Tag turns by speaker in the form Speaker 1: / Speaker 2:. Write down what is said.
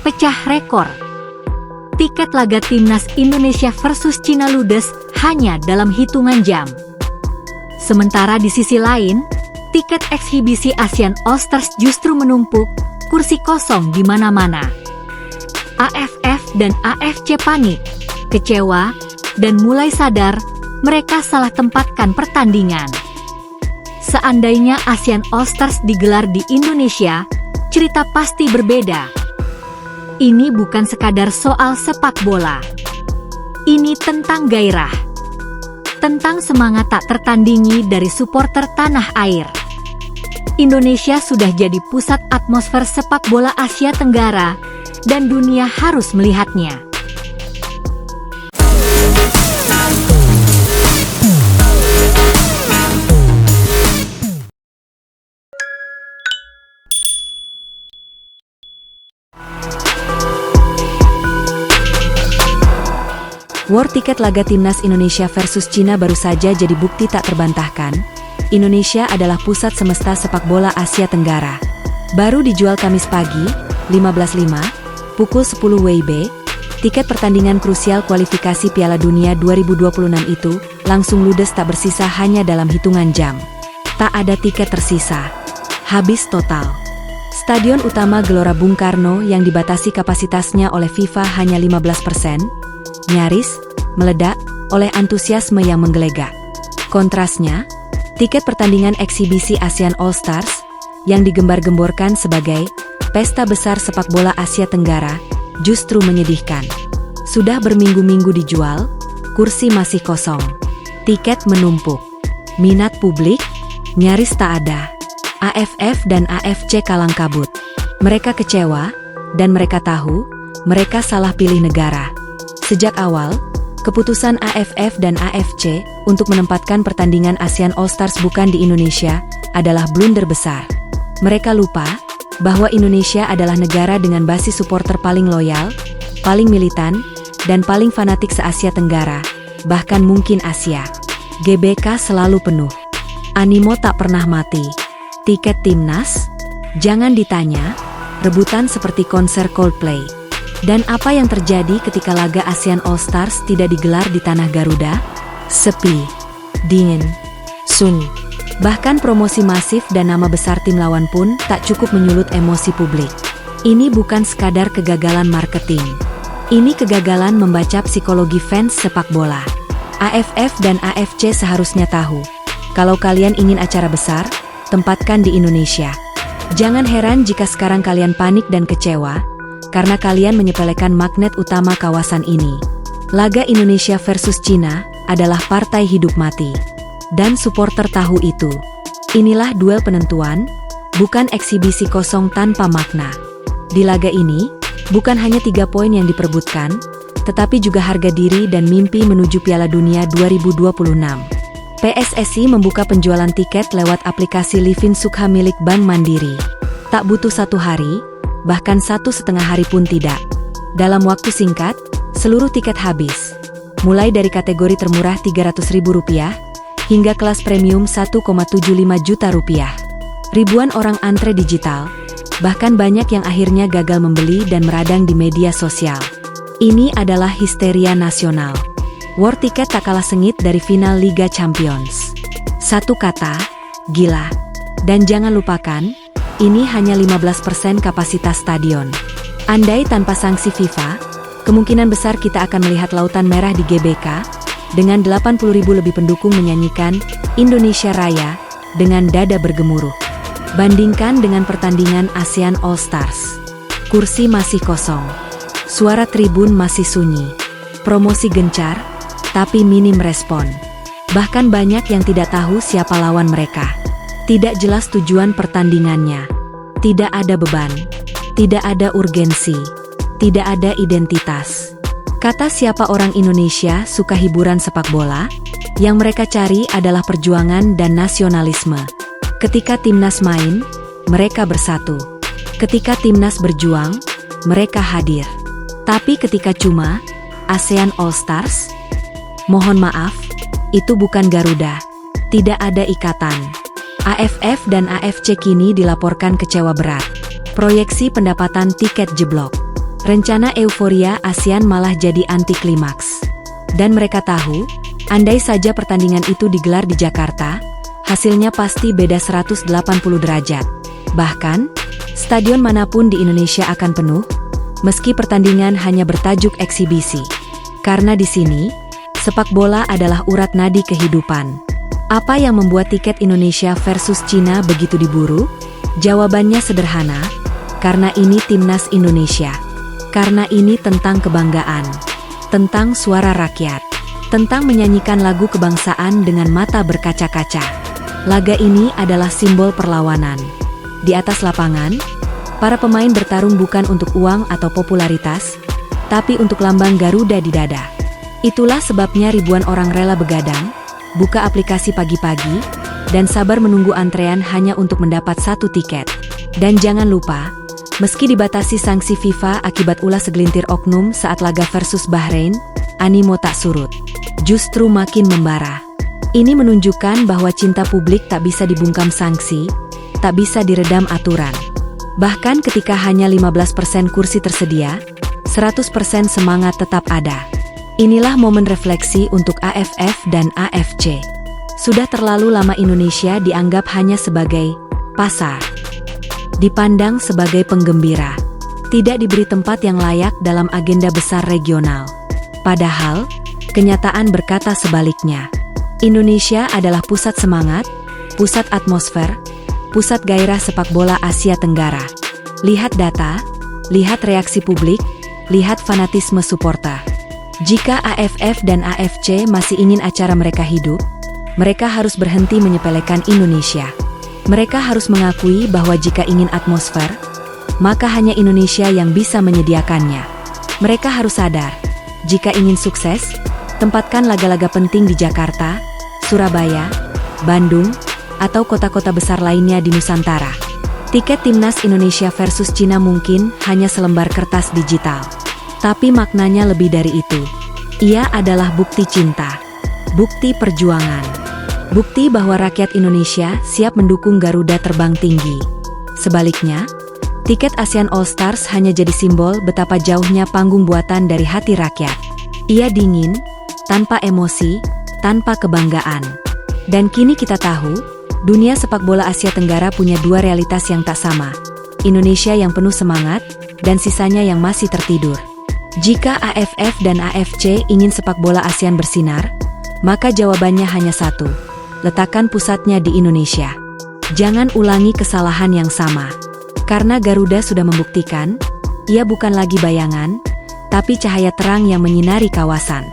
Speaker 1: pecah rekor. Tiket laga Timnas Indonesia versus Cina ludes hanya dalam hitungan jam. Sementara di sisi lain, tiket eksibisi Asian All-Stars justru menumpuk, kursi kosong di mana-mana. AFF dan AFC panik, kecewa, dan mulai sadar mereka salah tempatkan pertandingan. Seandainya Asian All-Stars digelar di Indonesia, cerita pasti berbeda. Ini bukan sekadar soal sepak bola. Ini tentang gairah. Tentang semangat tak tertandingi dari supporter tanah air. Indonesia sudah jadi pusat atmosfer sepak bola Asia Tenggara, dan dunia harus melihatnya.
Speaker 2: War tiket laga Timnas Indonesia versus Cina baru saja jadi bukti tak terbantahkan. Indonesia adalah pusat semesta sepak bola Asia Tenggara. Baru dijual Kamis pagi, 15.05, pukul 10 WIB, tiket pertandingan krusial kualifikasi Piala Dunia 2026 itu langsung ludes tak bersisa hanya dalam hitungan jam. Tak ada tiket tersisa. Habis total. Stadion utama Gelora Bung Karno yang dibatasi kapasitasnya oleh FIFA hanya 15%, nyaris meledak oleh antusiasme yang menggelegak. Kontrasnya, tiket pertandingan eksibisi Asian All-Stars yang digembar-gemborkan sebagai pesta besar sepak bola Asia Tenggara justru menyedihkan. Sudah berminggu-minggu dijual, kursi masih kosong. Tiket menumpuk. Minat publik nyaris tak ada. AFF dan AFC kalang kabut. Mereka kecewa, dan mereka tahu mereka salah pilih negara. Sejak awal, keputusan AFF dan AFC untuk menempatkan pertandingan Asian All-Stars bukan di Indonesia adalah blunder besar. Mereka lupa bahwa Indonesia adalah negara dengan basis supporter paling loyal, paling militan, dan paling fanatik se-Asia Tenggara, bahkan mungkin Asia. GBK selalu penuh. Animo tak pernah mati. Tiket Timnas? Jangan ditanya, rebutan seperti konser Coldplay. Dan apa yang terjadi ketika laga Asian All-Stars tidak digelar di tanah Garuda? Sepi, dingin, sunyi. Bahkan promosi masif dan nama besar tim lawan pun tak cukup menyulut emosi publik. Ini bukan sekadar kegagalan marketing. Ini kegagalan membaca psikologi fans sepak bola. AFF dan AFC seharusnya tahu, kalau kalian ingin acara besar, tempatkan di Indonesia. Jangan heran jika sekarang kalian panik dan kecewa, karena kalian menyepelekan magnet utama kawasan ini. Laga Indonesia versus Cina adalah partai hidup mati. Dan supporter tahu itu. Inilah duel penentuan, bukan eksibisi kosong tanpa makna. Di laga ini, bukan hanya 3 poin yang diperebutkan, tetapi juga harga diri dan mimpi menuju Piala Dunia 2026. PSSI membuka penjualan tiket lewat aplikasi Livin Sukha milik Bank Mandiri. Tak butuh 1 hari, bahkan 1,5 hari pun tidak. Dalam waktu singkat, seluruh tiket habis. Mulai dari kategori termurah Rp300.000 hingga kelas premium Rp1,75 juta. Ribuan orang antre digital, bahkan banyak yang akhirnya gagal membeli dan meradang di media sosial. Ini adalah histeria nasional. War tiket tak kalah sengit dari final Liga Champions. Satu kata, gila. Dan jangan lupakan, ini hanya 15% kapasitas stadion. Andai tanpa sanksi FIFA, kemungkinan besar kita akan melihat lautan merah di GBK, dengan 80.000 lebih pendukung menyanyikan Indonesia Raya dengan dada bergemuruh. Bandingkan dengan pertandingan Asian All-Stars. Kursi masih kosong. Suara tribun masih sunyi. Promosi gencar, tapi minim respon. Bahkan banyak yang tidak tahu siapa lawan mereka. Tidak jelas tujuan pertandingannya. Tidak ada beban. Tidak ada urgensi. Tidak ada identitas. Kata siapa orang Indonesia suka hiburan sepak bola? Yang mereka cari adalah perjuangan dan nasionalisme. Ketika Timnas main, mereka bersatu. Ketika Timnas berjuang, mereka hadir. Tapi ketika cuma ASEAN All-Stars, mohon maaf, itu bukan Garuda. Tidak ada ikatan. AFF dan AFC kini dilaporkan kecewa berat. Proyeksi pendapatan tiket jeblok. Rencana euforia ASEAN malah jadi anti klimaks. Dan mereka tahu, andai saja pertandingan itu digelar di Jakarta, hasilnya pasti beda 180 derajat. Bahkan, stadion manapun di Indonesia akan penuh, meski pertandingan hanya bertajuk eksibisi. Karena di sini, sepak bola adalah urat nadi kehidupan. Apa yang membuat tiket Indonesia versus Cina begitu diburu? Jawabannya sederhana, karena ini timnas Indonesia. Karena ini tentang kebanggaan, tentang suara rakyat, tentang menyanyikan lagu kebangsaan dengan mata berkaca-kaca. Laga ini adalah simbol perlawanan. Di atas lapangan, para pemain bertarung bukan untuk uang atau popularitas, tapi untuk lambang Garuda di dada. Itulah sebabnya ribuan orang rela begadang, buka aplikasi pagi-pagi, dan sabar menunggu antrean hanya untuk mendapat satu tiket. Dan jangan lupa, meski dibatasi sanksi FIFA akibat ulah segelintir oknum saat laga versus Bahrain, animo tak surut. Justru makin membara. Ini menunjukkan bahwa cinta publik tak bisa dibungkam sanksi, tak bisa diredam aturan. Bahkan ketika hanya 15% kursi tersedia, 100% semangat tetap ada. Inilah momen refleksi untuk AFF dan AFC. Sudah terlalu lama Indonesia dianggap hanya sebagai pasar. Dipandang sebagai penggembira, tidak diberi tempat yang layak dalam agenda besar regional. Padahal, kenyataan berkata sebaliknya. Indonesia adalah pusat semangat, pusat atmosfer, pusat gairah sepak bola Asia Tenggara. Lihat data, lihat reaksi publik, lihat fanatisme supporter. Jika AFF dan AFC masih ingin acara mereka hidup, mereka harus berhenti menyepelekan Indonesia. Mereka harus mengakui bahwa jika ingin atmosfer, maka hanya Indonesia yang bisa menyediakannya. Mereka harus sadar, jika ingin sukses, tempatkan laga-laga penting di Jakarta, Surabaya, Bandung, atau kota-kota besar lainnya di Nusantara. Tiket timnas Indonesia versus Cina mungkin hanya selembar kertas digital. Tapi maknanya lebih dari itu. Ia adalah bukti cinta, bukti perjuangan. Bukti bahwa rakyat Indonesia siap mendukung Garuda terbang tinggi. Sebaliknya, tiket ASEAN All Stars hanya jadi simbol betapa jauhnya panggung buatan dari hati rakyat. Ia dingin, tanpa emosi, tanpa kebanggaan. Dan kini kita tahu, dunia sepak bola Asia Tenggara punya dua realitas yang tak sama. Indonesia yang penuh semangat, dan sisanya yang masih tertidur. Jika AFF dan AFC ingin sepak bola ASEAN bersinar, maka jawabannya hanya satu. Letakkan pusatnya di Indonesia. Jangan ulangi kesalahan yang sama. Karena Garuda sudah membuktikan, ia bukan lagi bayangan, tapi cahaya terang yang menyinari kawasan.